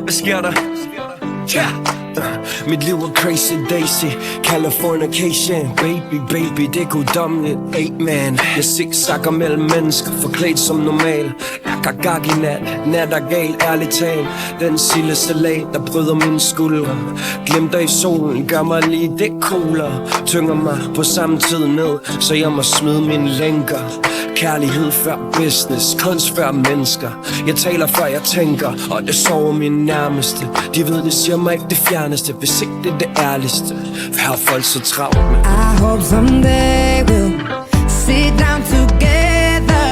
Hvad sker der? Mit liv er crazy daisy, Californication. Baby, det er guddommeligt, amen. Jeg zigzagger mellem mennesker, forklædt som normal. Jeg gag i nat er gal, ærligt talt. Den sildesalat, der bryder mine skuldre. Glemter i solen, gør mig lige det coolere. Tynger mig på samme tid ned, så jeg må smide mine lænker. Kærlighed før business, kunst før mennesker. Jeg taler før jeg tænker, og det sover mine nærmeste. De ved det siger mig ikke det fjerneste, hvis ikke det er det ærligste. For har folk så travlt med. I hope someday we'll sit down together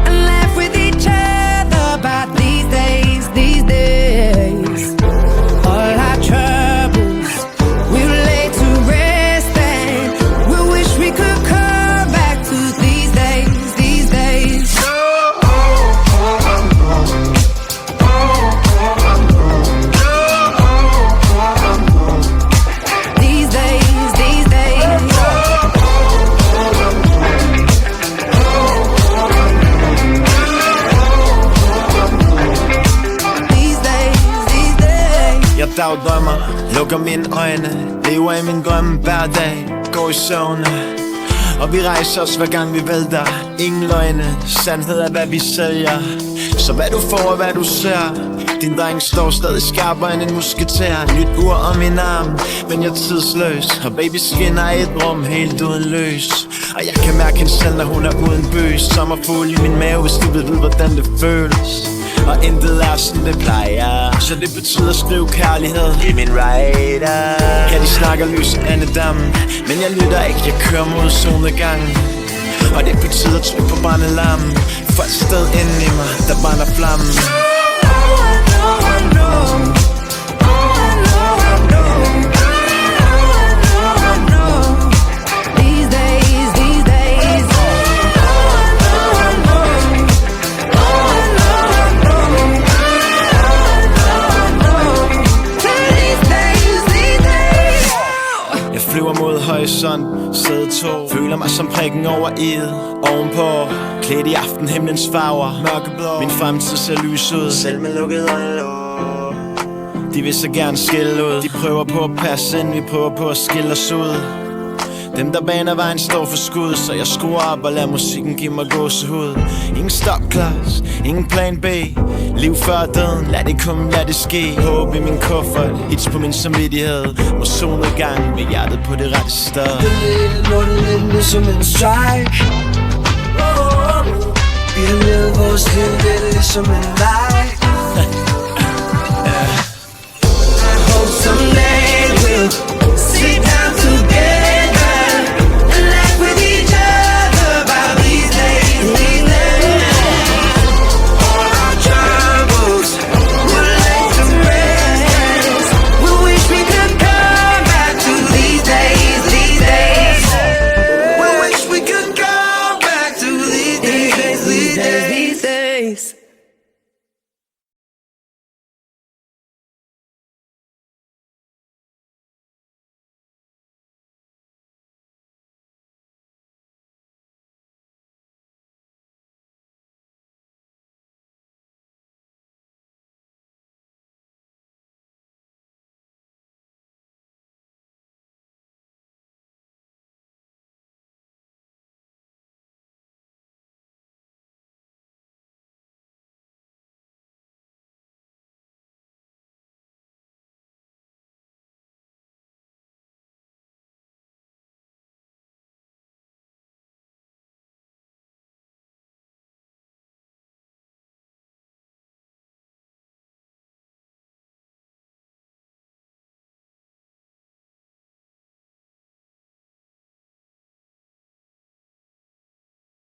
and laugh with each other about these days, these days. All our troubles we'll lay to rest and we wish we could come back to these days, these days. These days, these days. These days, these days. Jeg dagdrømmer, lukker mine øjne, lever i min drømme hver dag, går i søvn. Og vi rejser os hver gang vi vælter. Ingen løgne, sandhed er hvad vi sælger. Så hvad du får og hvad du ser. Din dreng står stadig skarpere end en musketær. Nyt ur om min arm, men jeg er tidsløs. Og baby skinner i et rum helt uden løs. Og jeg kan mærke hende selv når hun er uden bøs. Sommerfugl i min mave, hvis du ved hvordan det føles. Og intet er sådan det plejer. Så det betyder at skrive kærlighed i min rider. Ja, de snakker lys af andedammen, men jeg lytter ikke, jeg kører mod solnedgangen. Og det betyder tryk på brændelammen. For et sted inde i mig, der brænder flammen. Flyver mod horisont, sæde 2. Føler mig som prikken over i'et. Ovenpå, klædt i aftenhimlens farver. Mørkeblå, min fremtid ser lys ud. Selv med lukket øjenlåg. De vil så gerne skille ud. De prøver på at passe ind, vi prøver på at skille os ud. Dem der baner vejen står for skud. Så jeg skruer op og lader musikken give mig gåsehud. Ingen stopklods, ingen plan B. Liv før døden, lad det komme, lad det ske. Håb i min kuffert, hits på min samvittighed. Må solnedgang med hjertet på det rette sted. Det er som en strike. Vi har levet vores liv, det er ligesom en leg.